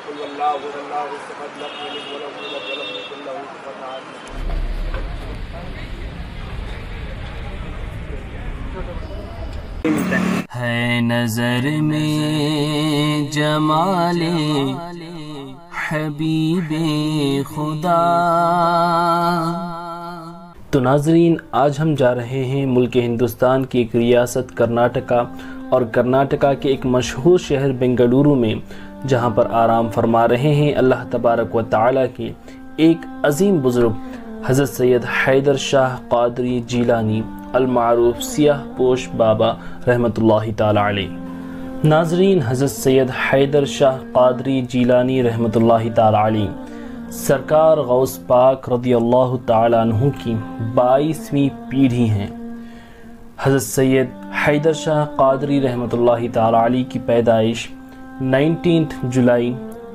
قل واللہ احد اللہ الصمد لم یلد ولم یولد ولم یکن له کفوا احد۔ ہے نظر میں جمال حبیب خدا۔ تو ناظرین، آج ہم جا رہے ہیں ملک ہندوستان کی ایک ریاست کرناٹکا، اور کرناٹکا کے ایک مشہور شہر بنگلورو میں، جہاں پر آرام فرما رہے ہیں اللہ تبارک و تعالیٰ کے ایک عظیم بزرگ حضرت سید حیدر شاہ قادری جیلانی المعروف سیاہ پوش بابا رحمۃ اللہ تعالی علیہ۔ ناظرین، حضرت سید حیدر شاہ قادری جیلانی رحمۃ اللہ تعالی علیہ سرکار غوث پاک رضی اللہ تعالی عنہ کی 22ویں پیڑھی ہیں۔ حضرت سید حیدر شاہ قادری رحمۃ اللہ تعالی علیہ کی پیدائش 19 جولائی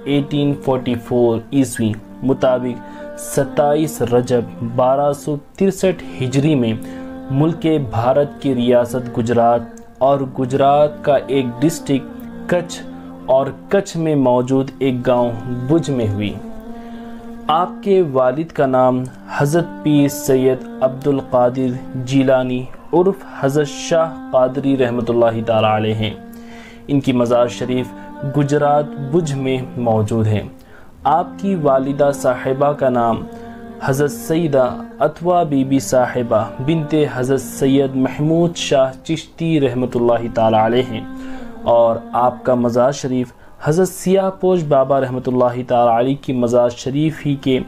1844 عیسوی مطابق 27 رجب 1263 ہجری میں ملک بھارت کی ریاست گجرات اور گجرات کا ایک ڈسٹرکٹ کچھ اور کچھ میں موجود ایک گاؤں بھج میں ہوئی۔ آپ کے والد کا نام حضرت پیر سید عبد القادر جیلانی عرف حضرت شاہ قادری رحمۃ اللہ تعالی علیہ ہیں۔ ان کی مزار شریف گجرات بھج میں موجود ہے۔ آپ کی والدہ صاحبہ کا نام حضرت سیدہ اتوا بی بی صاحبہ بنت حضرت سید محمود شاہ چشتی رحمۃ اللہ تعالی علیہ ہیں، اور آپ کا مزار شریف حضرت سیاہ پوش بابا رحمۃ اللہ تعالی علیہ کی مزار شریف ہی کے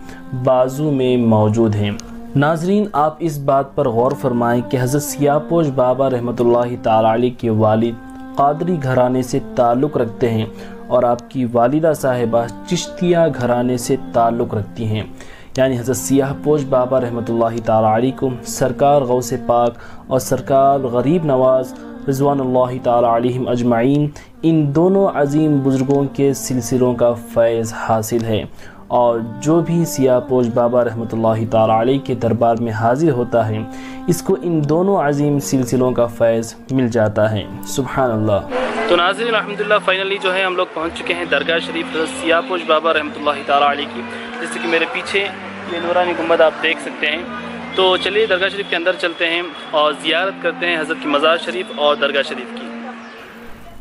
بازو میں موجود ہیں۔ ناظرین، آپ اس بات پر غور فرمائیں کہ حضرت سیاہ پوش بابا رحمۃ اللہ تعالی علیہ کے والد قادری گھرانے سے تعلق رکھتے ہیں، اور آپ کی والدہ صاحبہ چشتیہ گھرانے سے تعلق رکھتی ہیں، یعنی حضرت سیاہ پوش بابا رحمۃ اللہ تعالی علیہ کو سرکار غوث پاک اور سرکار غریب نواز رضوان اللہ تعالی علیہم اجمعین، ان دونوں عظیم بزرگوں کے سلسلوں کا فیض حاصل ہے، اور جو بھی سیاہ پوش بابا رحمۃ اللہ تعالی علیہ کے دربار میں حاضر ہوتا ہے، اس کو ان دونوں عظیم سلسلوں کا فیض مل جاتا ہے۔ سبحان اللہ۔ تو ناظرین، الحمدللہ فائنلی جو ہے ہم لوگ پہنچ چکے ہیں درگاہ شریف حضرت سیاہ پوش بابا رحمۃ اللہ تعالی علیہ کی، جیسے کہ میرے پیچھے یہ نورانی گنبد آپ دیکھ سکتے ہیں۔ تو چلیے درگاہ شریف کے اندر چلتے ہیں اور زیارت کرتے ہیں حضرت کی مزار شریف اور درگاہ شریف کی۔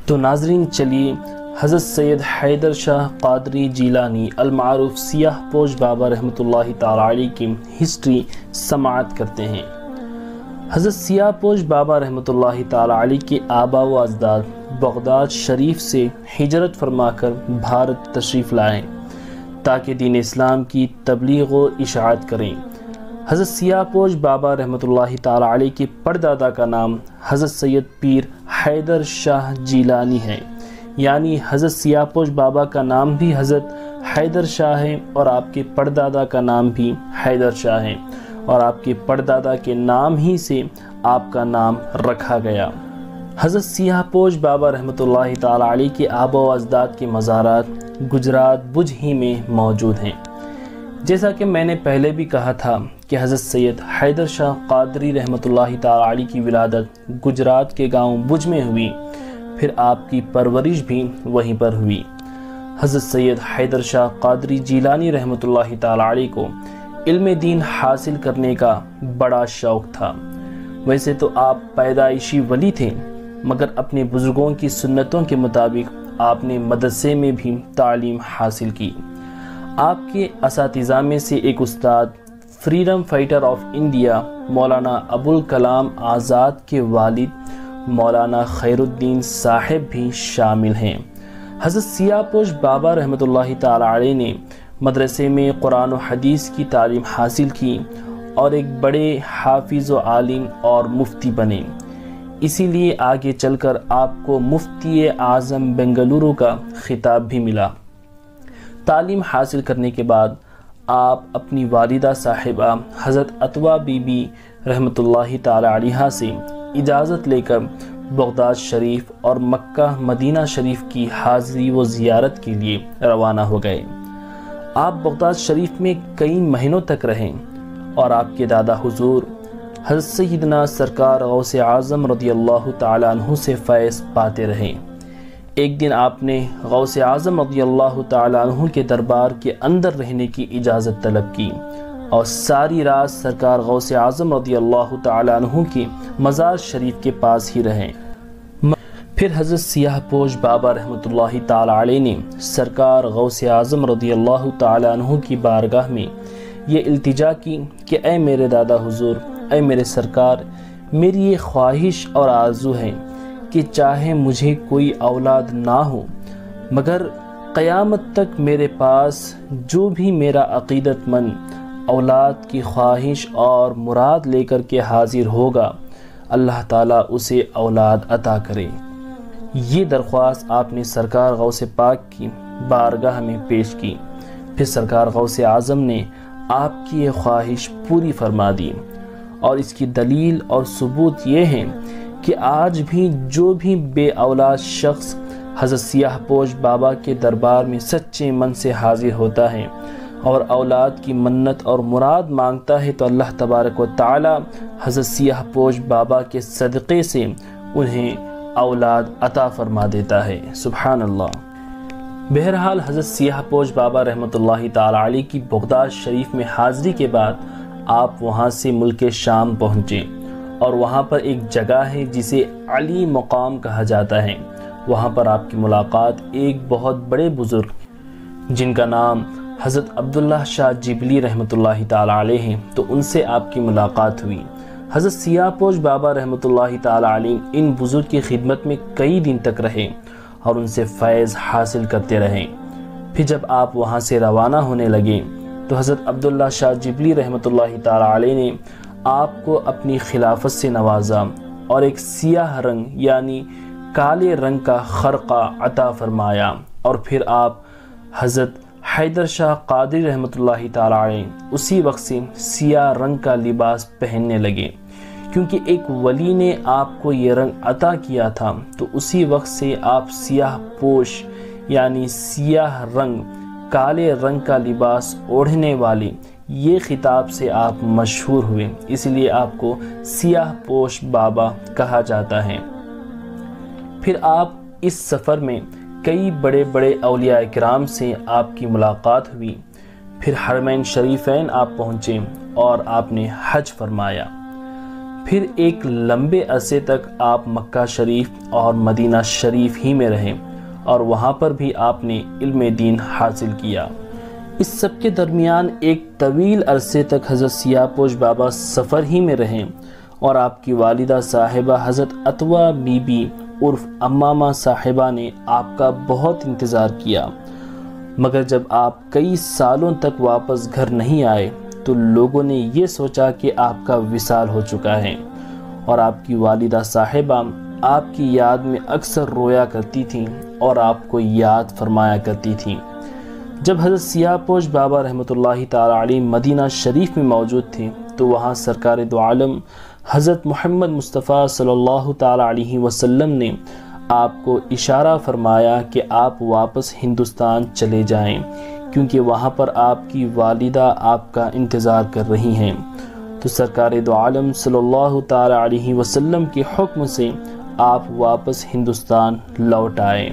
تو ناظرین، چلیے حضرت سید حیدر شاہ قادری جیلانی المعروف سیاہ پوش بابا رحمۃ اللہ تعالی علیہ کی ہسٹری سماعت کرتے ہیں۔ حضرت سیاہ پوش بابا رحمۃ اللہ تعالی علیہ کے آبا و اجداد بغداد شریف سے ہجرت فرما کر بھارت تشریف لائیں تاکہ دین اسلام کی تبلیغ و اشاعت کریں۔ حضرت سیاہ پوش بابا رحمۃ اللہ تعالی علیہ کے پردادا کا نام حضرت سید پیر حیدر شاہ جیلانی ہے، یعنی حضرت سیاہ پوش بابا کا نام بھی حضرت حیدر شاہ ہے، اور آپ کے پردادا کا نام بھی حیدر شاہ ہے، اور آپ کے پردادا کے نام ہی سے آپ کا نام رکھا گیا۔ حضرت سیاہ پوش بابا رحمۃ اللہ تعالی علیہ کے آبا و اجداد کے مزارات گجرات بھج ہی میں موجود ہیں۔ جیسا کہ میں نے پہلے بھی کہا تھا کہ حضرت سید حیدر شاہ قادری رحمۃ اللہ تعالی علیہ کی ولادت گجرات کے گاؤں بھج میں ہوئی، پھر آپ کی پرورش بھی وہیں پر ہوئی۔ حضرت سید حیدر شاہ قادری جیلانی رحمۃ اللہ تعالی علیہ کو علم دین حاصل کرنے کا بڑا شوق تھا۔ ویسے تو آپ پیدائشی ولی تھے، مگر اپنے بزرگوں کی سنتوں کے مطابق آپ نے مدرسے میں بھی تعلیم حاصل کی۔ آپ کے اساتذہ میں سے ایک استاد freedom fighter of India Maulana Abul Kalam Azad کے والد مولانا خیر الدین صاحب بھی شامل ہیں۔ حضرت سیاہ پوش بابا رحمۃ اللہ تعالی علیہ نے مدرسے میں قرآن و حدیث کی تعلیم حاصل کی اور ایک بڑے حافظ و عالم اور مفتی بنے، اسی لیے آگے چل کر آپ کو مفتی اعظم بنگلورو کا خطاب بھی ملا۔ تعلیم حاصل کرنے کے بعد آپ اپنی والدہ صاحبہ حضرت اتوا بی بی رحمۃ اللہ تعالی علیہ سے اجازت لے کر بغداد شریف اور مکہ مدینہ شریف کی حاضری و زیارت کے لیے روانہ ہو گئے۔ آپ بغداد شریف میں کئی مہینوں تک رہیں اور آپ کے دادا حضور حضرت سیدنا سرکار غوث اعظم رضی اللہ تعالی عنہ سے فیض پاتے رہیں۔ ایک دن آپ نے غوث اعظم رضی اللہ تعالیٰ عنہ کے دربار کے اندر رہنے کی اجازت طلب کی اور ساری رات سرکار غوث اعظم رضی اللہ تعالیٰ عنہ کی مزار شریف کے پاس ہی رہیں۔ پھر حضرت سیاہ پوش بابا رحمۃ اللہ تعالیٰ علیہ نے سرکار غوث اعظم رضی اللہ تعالیٰ عنہ کی بارگاہ میں یہ التجا کی کہ اے میرے دادا حضور، اے میرے سرکار، میری یہ خواہش اور آرزو ہے کہ چاہے مجھے کوئی اولاد نہ ہو مگر قیامت تک میرے پاس جو بھی میرا عقیدت مند اولاد کی خواہش اور مراد لے کر کے حاضر ہوگا، اللہ تعالیٰ اسے اولاد عطا کرے۔ یہ درخواست آپ نے سرکار غوث پاک کی بارگاہ میں پیش کی۔ پھر سرکار غوث اعظم نے آپ کی یہ خواہش پوری فرما دی، اور اس کی دلیل اور ثبوت یہ ہے کہ آج بھی جو بھی بے اولاد شخص حضرت سیاہ پوش بابا کے دربار میں سچے من سے حاضر ہوتا ہے اور اولاد کی منت اور مراد مانگتا ہے تو اللہ تبارک و تعالی حضرت سیاہ پوش بابا کے صدقے سے انہیں اولاد عطا فرما دیتا ہے۔ سبحان اللہ۔ بہرحال حضرت سیاہ پوش بابا رحمۃ اللہ تعالی علیہ کی بغداد شریف میں حاضری کے بعد آپ وہاں سے ملک شام پہنچے، اور وہاں پر ایک جگہ ہے جسے علی مقام کہا جاتا ہے۔ وہاں پر آپ کی ملاقات ایک بہت بڑے بزرگ جن کا نام حضرت عبداللہ شاہ جبلی رحمۃ اللہ تعالی علیہ ہیں، تو ان سے آپ کی ملاقات ہوئی۔ حضرت سیاہ پوش بابا رحمۃ اللہ تعالی علیہ ان بزرگ کی خدمت میں کئی دن تک رہے اور ان سے فیض حاصل کرتے رہے۔ پھر جب آپ وہاں سے روانہ ہونے لگے تو حضرت عبداللہ شاہ جبلی رحمۃ اللہ تعالی علیہ نے آپ کو اپنی خلافت سے نوازا اور ایک سیاہ رنگ یعنی کالے رنگ کا خرقہ عطا فرمایا، اور پھر آپ حضرت حیدر شاہ قادری رحمۃ اللہ تعالی علیہ اسی وقت سے سیاہ رنگ کا لباس پہننے لگے، کیونکہ ایک ولی نے آپ کو یہ رنگ عطا کیا تھا، تو اسی وقت سے آپ سیاہ پوش یعنی سیاہ رنگ کالے رنگ کا لباس اوڑھنے والے یہ خطاب سے آپ مشہور ہوئے، اس لیے آپ کو سیاہ پوش بابا کہا جاتا ہے۔ پھر آپ اس سفر میں کئی بڑے بڑے اولیاء کرام سے آپ کی ملاقات ہوئی۔ پھر حرمین شریفین آپ پہنچے اور آپ نے حج فرمایا۔ پھر ایک لمبے عرصے تک آپ مکہ شریف اور مدینہ شریف ہی میں رہے، اور وہاں پر بھی آپ نے علم دین حاصل کیا۔ اس سب کے درمیان ایک طویل عرصے تک حضرت سیاہ پوش بابا سفر ہی میں رہیں، اور آپ کی والدہ صاحبہ حضرت عطوہ بی بی عرف امامہ صاحبہ نے آپ کا بہت انتظار کیا، مگر جب آپ کئی سالوں تک واپس گھر نہیں آئے تو لوگوں نے یہ سوچا کہ آپ کا وصال ہو چکا ہے، اور آپ کی والدہ صاحبہ آپ کی یاد میں اکثر رویا کرتی تھیں اور آپ کو یاد فرمایا کرتی تھیں۔ جب حضرت سیاہ پوش بابا رحمۃ اللہ تعالی علیہ مدینہ شریف میں موجود تھے تو وہاں سرکار دو عالم حضرت محمد مصطفیٰ صلی اللہ تعالی علیہ وسلم نے آپ کو اشارہ فرمایا کہ آپ واپس ہندوستان چلے جائیں، کیونکہ وہاں پر آپ کی والدہ آپ کا انتظار کر رہی ہیں۔ تو سرکار دو عالم صلی اللہ تعالی علیہ وسلم کے حکم سے آپ واپس ہندوستان لوٹ آئے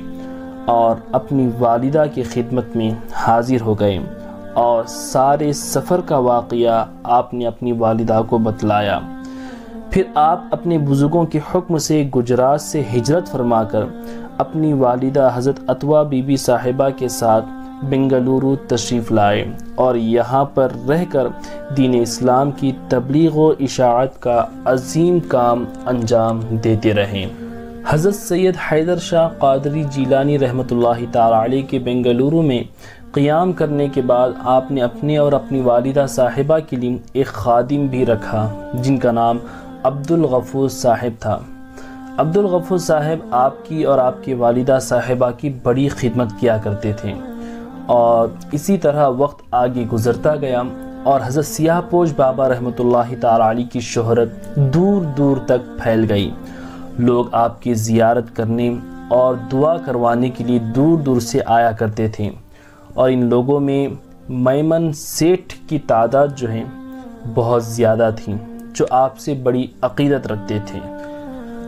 اور اپنی والدہ کی خدمت میں حاضر ہو گئے، اور سارے سفر کا واقعہ آپ نے اپنی والدہ کو بتلایا۔ پھر آپ اپنے بزرگوں کے حکم سے گجرات سے ہجرت فرما کر اپنی والدہ حضرت عطوہ بی بی صاحبہ کے ساتھ بنگلورو تشریف لائے، اور یہاں پر رہ کر دین اسلام کی تبلیغ و اشاعت کا عظیم کام انجام دیتے رہے۔ حضرت سید حیدر شاہ قادری جیلانی رحمۃ اللہ تعالی علیہ کے بنگلورو میں قیام کرنے کے بعد آپ نے اپنے اور اپنی والدہ صاحبہ کے لیے ایک خادم بھی رکھا جن کا نام عبدالغفور صاحب تھا۔ عبدالغفور صاحب آپ کی اور آپ کی والدہ صاحبہ کی بڑی خدمت کیا کرتے تھے، اور اسی طرح وقت آگے گزرتا گیا اور حضرت سیاہ پوش بابا رحمۃ اللہ تعالی علیہ کی شہرت دور دور تک پھیل گئی۔ لوگ آپ کی زیارت کرنے اور دعا کروانے کے لیے دور دور سے آیا کرتے تھے، اور ان لوگوں میں میمن سیٹھ کی تعداد جو ہے بہت زیادہ تھی، جو آپ سے بڑی عقیدت رکھتے تھے۔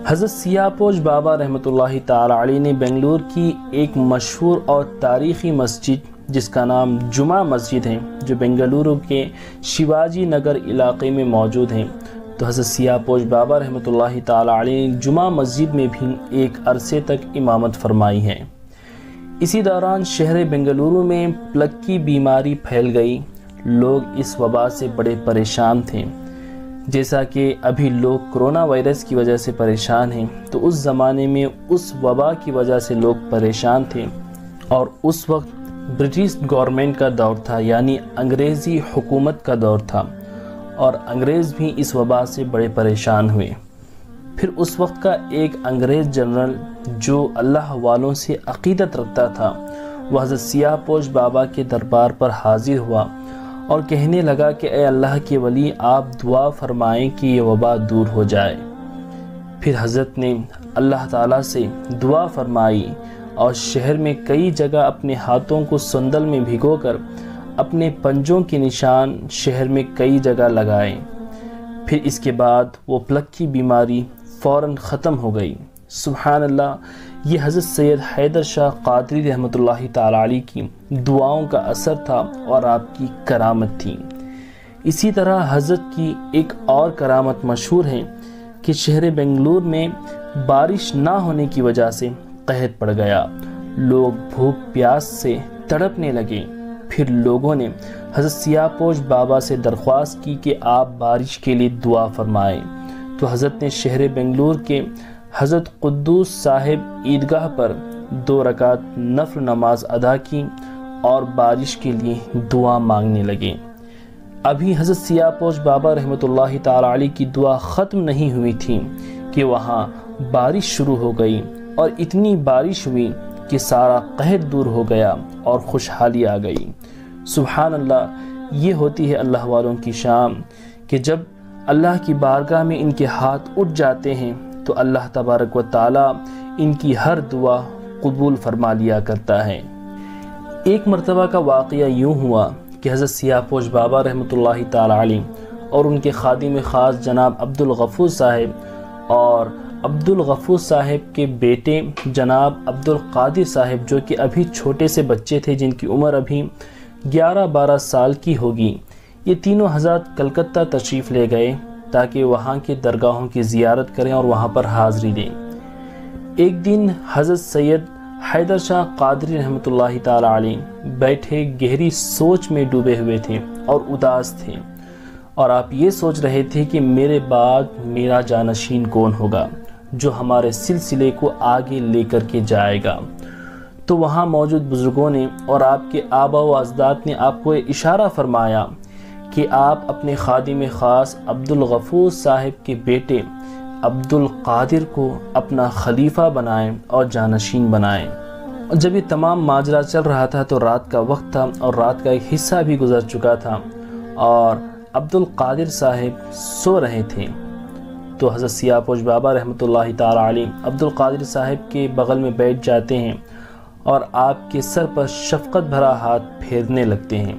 حضرت سیاہ پوش بابا رحمۃ اللہ تعالی علیہ نے بنگلور کی ایک مشہور اور تاریخی مسجد جس کا نام جمعہ مسجد ہے، جو بنگلورو کے شیواجی نگر علاقے میں موجود ہیں، تو حضرت سیاہ پوش بابا رحمۃ اللہ تعالی علیہ نے جمعہ مسجد میں بھی ایک عرصے تک امامت فرمائی ہے۔ اسی دوران شہر بنگلورو میں پلک کی بیماری پھیل گئی۔ لوگ اس وبا سے بڑے پریشان تھے، جیسا کہ ابھی لوگ کرونا وائرس کی وجہ سے پریشان ہیں، تو اس زمانے میں اس وبا کی وجہ سے لوگ پریشان تھے، اور اس وقت برٹش گورنمنٹ کا دور تھا، یعنی انگریزی حکومت کا دور تھا، اور انگریز بھی اس وبا سے بڑے پریشان ہوئے۔ پھر اس وقت کا ایک انگریز جنرل جو اللہ والوں سے عقیدت رکھتا تھا، وہ حضرت سیاہ پوش بابا کے دربار پر حاضر ہوا اور کہنے لگا کہ اے اللہ کے ولی، آپ دعا فرمائیں کہ یہ وبا دور ہو جائے۔ پھر حضرت نے اللہ تعالیٰ سے دعا فرمائی اور شہر میں کئی جگہ اپنے ہاتھوں کو سندل میں بھگو کر اپنے پنجوں کے نشان شہر میں کئی جگہ لگائے۔ پھر اس کے بعد وہ پلک کی بیماری فوراً ختم ہو گئی۔ سبحان اللہ، یہ حضرت سید حیدر شاہ قادری رحمۃ اللہ تعالی علیہ کی دعاؤں کا اثر تھا اور آپ کی کرامت تھی۔ اسی طرح حضرت کی ایک اور کرامت مشہور ہے کہ شہر بنگلور میں بارش نہ ہونے کی وجہ سے قحط پڑ گیا، لوگ بھوک پیاس سے تڑپنے لگے۔ پھر لوگوں نے حضرت سیاہ پوش بابا سے درخواست کی کہ آپ بارش کے لیے دعا فرمائیں، تو حضرت نے شہر بنگلور کے حضرت قدوس صاحب عیدگاہ پر 2 رکعت نفل نماز ادا کی اور بارش کے لیے دعا مانگنے لگے۔ ابھی حضرت سیاہ پوش بابا رحمۃ اللہ تعالی علیہ کی دعا ختم نہیں ہوئی تھی کہ وہاں بارش شروع ہو گئی، اور اتنی بارش ہوئی کہ سارا قحط دور ہو گیا اور خوشحالی آ گئی۔ سبحان اللہ، یہ ہوتی ہے اللہ والوں کی شان کہ جب اللہ کی بارگاہ میں ان کے ہاتھ اٹھ جاتے ہیں تو اللہ تبارک و تعالی ان کی ہر دعا قبول فرما لیا کرتا ہے۔ ایک مرتبہ کا واقعہ یوں ہوا کہ حضرت سیاہ پوش بابا رحمۃ اللہ تعالی علیہ اور ان کے خادم خاص جناب عبدالغفور صاحب اور عبدالغفور صاحب کے بیٹے جناب عبدالقادر صاحب، جو کہ ابھی چھوٹے سے بچے تھے، جن کی عمر ابھی 11-12 سال کی ہوگی، یہ تینوں حضرات کلکتہ تشریف لے گئے تاکہ وہاں کے درگاہوں کی زیارت کریں اور وہاں پر حاضری دیں۔ ایک دن حضرت سید حیدر شاہ قادری رحمۃ اللہ تعالی علیہ بیٹھے گہری سوچ میں ڈوبے ہوئے تھے اور اداس تھے، اور آپ یہ سوچ رہے تھے کہ میرے بعد میرا جانشین کون ہوگا جو ہمارے سلسلے کو آگے لے کر کے جائے گا۔ تو وہاں موجود بزرگوں نے اور آپ کے آبا و اجداد نے آپ کو اشارہ فرمایا کہ آپ اپنے خادم خاص عبدالغفور صاحب کے بیٹے عبدالقادر کو اپنا خلیفہ بنائیں اور جانشین بنائیں۔ اور جب یہ تمام ماجرا چل رہا تھا تو رات کا وقت تھا اور رات کا ایک حصہ بھی گزر چکا تھا، اور عبدالقادر صاحب سو رہے تھے۔ تو حضرت سیاہ پوش بابا رحمۃ اللہ تعالی علیہ عبدالقادر صاحب کے بغل میں بیٹھ جاتے ہیں اور آپ کے سر پر شفقت بھرا ہاتھ پھیرنے لگتے ہیں۔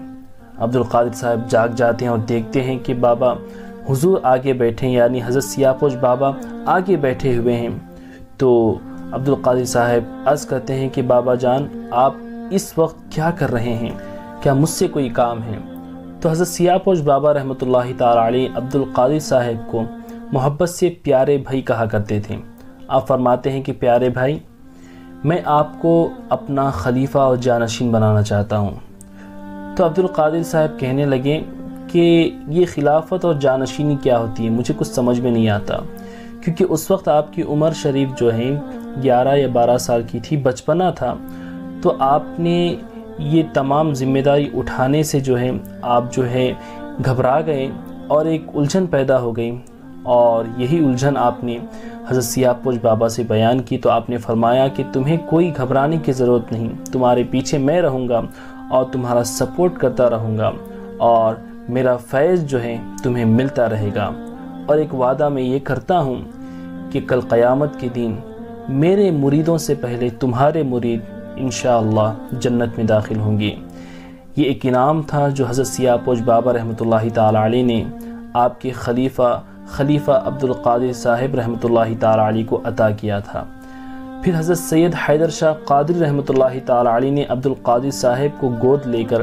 عبدالقادر صاحب جاگ جاتے ہیں اور دیکھتے ہیں کہ بابا حضور آگے بیٹھے ہیں، یعنی حضرت سیاہ پوش بابا آگے بیٹھے ہوئے ہیں۔ تو عبدالقادر صاحب عرض کرتے ہیں کہ بابا جان، آپ اس وقت کیا کر رہے ہیں؟ کیا مجھ سے کوئی کام ہے؟ تو حضرت سیاہ پوش بابا رحمۃ اللہ تعالی علیہ عبدالقادر صاحب کو محبت سے پیارے بھائی کہا کرتے تھے۔ آپ فرماتے ہیں کہ پیارے بھائی، میں آپ کو اپنا خلیفہ اور جانشین بنانا چاہتا ہوں۔ تو عبدالقادر صاحب کہنے لگے کہ یہ خلافت اور جانشینی کیا ہوتی ہے، مجھے کچھ سمجھ میں نہیں آتا، کیونکہ اس وقت آپ کی عمر شریف جو ہے 11 یا 12 سال کی تھی، بچپنا تھا، تو آپ نے یہ تمام ذمہ داری اٹھانے سے جو ہے آپ جو ہے گھبرا گئے اور ایک الجھن پیدا ہو گئی، اور یہی الجھن آپ نے حضرت سیاہ پوش بابا سے بیان کی۔ تو آپ نے فرمایا کہ تمہیں کوئی گھبرانے کی ضرورت نہیں، تمہارے پیچھے میں رہوں گا اور تمہارا سپورٹ کرتا رہوں گا، اور میرا فیض جو ہے تمہیں ملتا رہے گا، اور ایک وعدہ میں یہ کرتا ہوں کہ کل قیامت کے دن میرے مریدوں سے پہلے تمہارے مرید انشاءاللہ جنت میں داخل ہوں گے۔ یہ ایک انعام تھا جو حضرت سیاہ پوش بابا رحمۃ اللہ تعالی علیہ نے آپ کے خلیفہ خلیفہ عبد القادر صاحب رحمۃ اللہ تعالی علیہ کو عطا کیا تھا۔ پھر حضرت سید حیدر شاہ قادری رحمۃ اللہ تعالی علیہ نے عبد القادر صاحب کو گود لے کر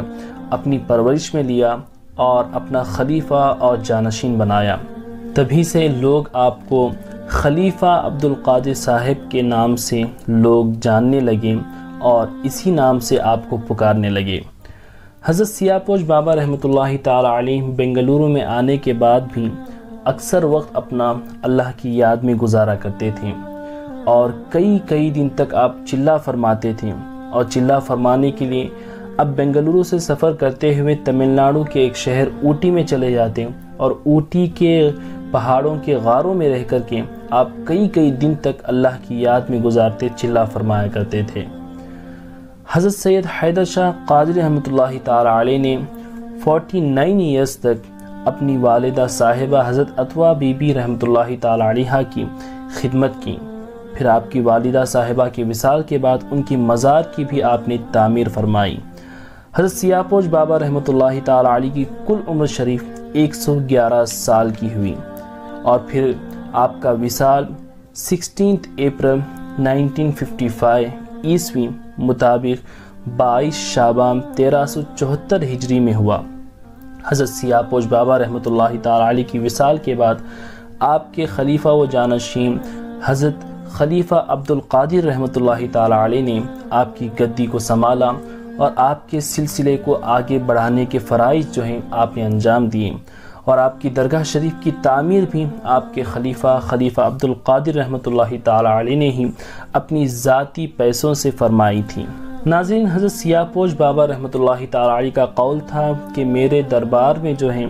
اپنی پرورش میں لیا اور اپنا خلیفہ اور جانشین بنایا۔ تبھی سے لوگ آپ کو خلیفہ عبد القادر صاحب کے نام سے لوگ جاننے لگے اور اسی نام سے آپ کو پکارنے لگے۔ حضرت سیاپوش بابا رحمۃ اللہ تعالی علیہ بنگلورو میں آنے کے بعد بھی اکثر وقت اپنا اللہ کی یاد میں گزارا کرتے تھے اور کئی دن تک آپ چلہ فرماتے تھے، اور چلہ فرمانے کے لیے اب بنگلورو سے سفر کرتے ہوئے تمل ناڈو کے ایک شہر اوٹی میں چلے جاتے اور اوٹی کے پہاڑوں کے غاروں میں رہ کر کے آپ کئی دن تک اللہ کی یاد میں گزارتے چلہ فرمایا کرتے تھے۔ حضرت سید حیدر شاہ قادری رحمۃ اللہ تعالی علیہ نے 49 ایئرز تک اپنی والدہ صاحبہ حضرت عطوہ بی بی رحمۃ اللہ تعالی علیہ کی خدمت کی۔ پھر آپ کی والدہ صاحبہ کے وصال کے بعد ان کی مزار کی بھی آپ نے تعمیر فرمائی۔ حضرت سیاپوش بابا رحمۃ اللہ تعالی علیہ کی کل عمر شریف 111 سال کی ہوئی، اور پھر آپ کا وصال 16 اپریل 1955 عیسوی مطابق 22 شعبان 1374 ہجری میں ہوا۔ حضرت سیاپوش بابا رحمۃ اللہ تعالی علیہ کی وصال کے بعد آپ کے خلیفہ و جانشین حضرت خلیفہ عبد القادر رحمۃ اللہ تعالی علیہ نے آپ کی گدی کو سنبھالا اور آپ کے سلسلے کو آگے بڑھانے کے فرائض جو ہیں آپ نے انجام دیے، اور آپ کی درگاہ شریف کی تعمیر بھی آپ کے خلیفہ عبد القادر رحمۃ اللہ تعالی علیہ نے ہی اپنی ذاتی پیسوں سے فرمائی تھی۔ ناظرین، حضرت سیاپوش بابا رحمۃ اللہ تعالی علیہ کا قول تھا کہ میرے دربار میں جو ہے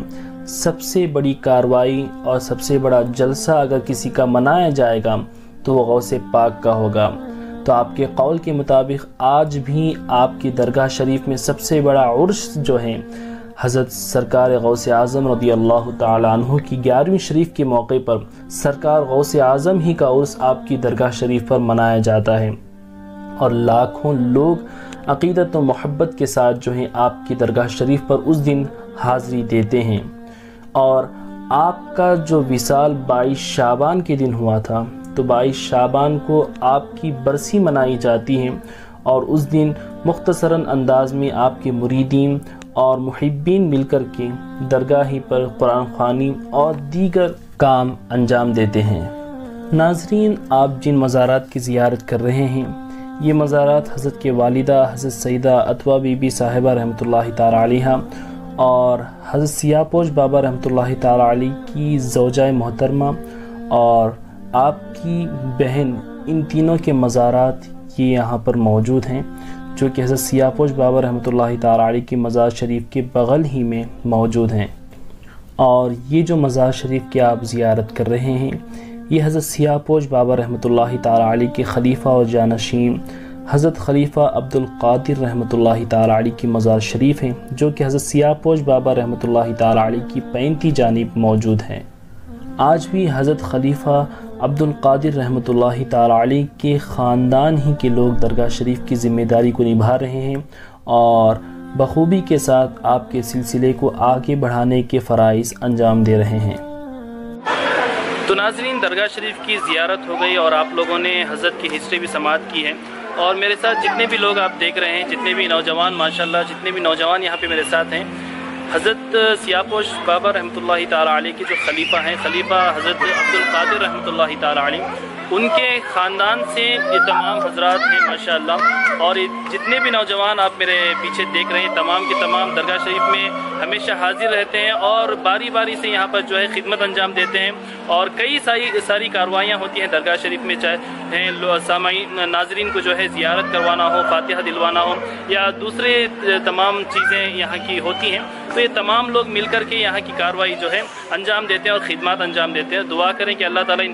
سب سے بڑی کاروائی اور سب سے بڑا جلسہ اگر کسی کا منایا جائے گا تو وہ غوث پاک کا ہوگا۔ تو آپ کے قول کے مطابق آج بھی آپ کی درگاہ شریف میں سب سے بڑا عرس جو ہے حضرت سرکار غوث اعظم رضی اللہ تعالی عنہ کی 11ویں شریف کے موقع پر سرکار غوث اعظم ہی کا عرس آپ کی درگاہ شریف پر منایا جاتا ہے، اور لاکھوں لوگ عقیدت و محبت کے ساتھ جو ہیں آپ کی درگاہ شریف پر اس دن حاضری دیتے ہیں۔ اور آپ کا جو وصال 22 شعبان کے دن ہوا تھا، تو 22 شعبان کو آپ کی برسی منائی جاتی ہے، اور اس دن مختصراً انداز میں آپ کے مریدین اور محبین مل کر کے درگاہ پر قرآن خوانی اور دیگر کام انجام دیتے ہیں۔ ناظرین، آپ جن مزارات کی زیارت کر رہے ہیں یہ مزارات حضرت کے والدہ حضرت سیدہ عطوہ بی بی صاحبہ رحمۃ اللہ تعالی علیہ اور حضرت سیاپوش بابا رحمۃ اللہ تعالی علیہ کی زوجہ محترمہ اور آپ کی بہن، ان تینوں کے مزارات یہ یہاں پر موجود ہیں، جو کہ حضرت سیاپوش بابا رحمۃ اللہ تعالی علیہ کی مزار شریف کے بغل ہی میں موجود ہیں۔ اور یہ جو مزار شریف کی آپ زیارت کر رہے ہیں یہ حضرت سیاپوش بابا رحمۃ اللہ تعالی علیہ کے خلیفہ اور جانشین حضرت خلیفہ عبد القادر رحمۃ اللہ تعالی علیہ کی مزار شریف ہیں، جو کہ حضرت سیاپوش بابا رحمۃ اللہ تعالی علیہ کی 35 جانب موجود ہیں۔ آج بھی حضرت خلیفہ عبد القادر رحمۃ اللہ تعالی علیہ کے خاندان ہی کے لوگ درگاہ شریف کی ذمہ داری کو نبھا رہے ہیں اور بخوبی کے ساتھ آپ کے سلسلے کو آگے بڑھانے کے فرائض انجام دے رہے ہیں۔ تو ناظرین، درگاہ شریف کی زیارت ہو گئی اور آپ لوگوں نے حضرت کی ہسٹری بھی سماعت کی ہے، اور میرے ساتھ جتنے بھی لوگ آپ دیکھ رہے ہیں، جتنے بھی نوجوان ماشاءاللہ جتنے بھی نوجوان یہاں پہ میرے ساتھ ہیں، حضرت سیاپوش بابا رحمۃ اللہ تعالی علیہ کے جو خلیفہ ہیں، خلیفہ حضرت عبد القادر رحمۃ اللہ تعالی علیہ، ان کے خاندان سے یہ تمام حضرات ہیں ماشاءاللہ، اور جتنے بھی نوجوان آپ میرے پیچھے دیکھ رہے ہیں تمام کے تمام درگاہ شریف میں ہمیشہ حاضر رہتے ہیں اور باری باری سے یہاں پر جو ہے خدمت انجام دیتے ہیں، اور کئی ساری کاروائیاں ہوتی ہیں درگاہ شریف میں، چاہے سامعین ناظرین کو جو ہے زیارت کروانا ہو، فاتحہ دلوانا ہو، یا دوسرے تمام چیزیں یہاں کی ہوتی ہیں، تو یہ تمام لوگ مل کر کے یہاں کی کاروائی جو ہے انجام دیتے ہیں اور خدمات انجام دیتے ہیں۔ دعا کریں کہ اللہ تعالیٰ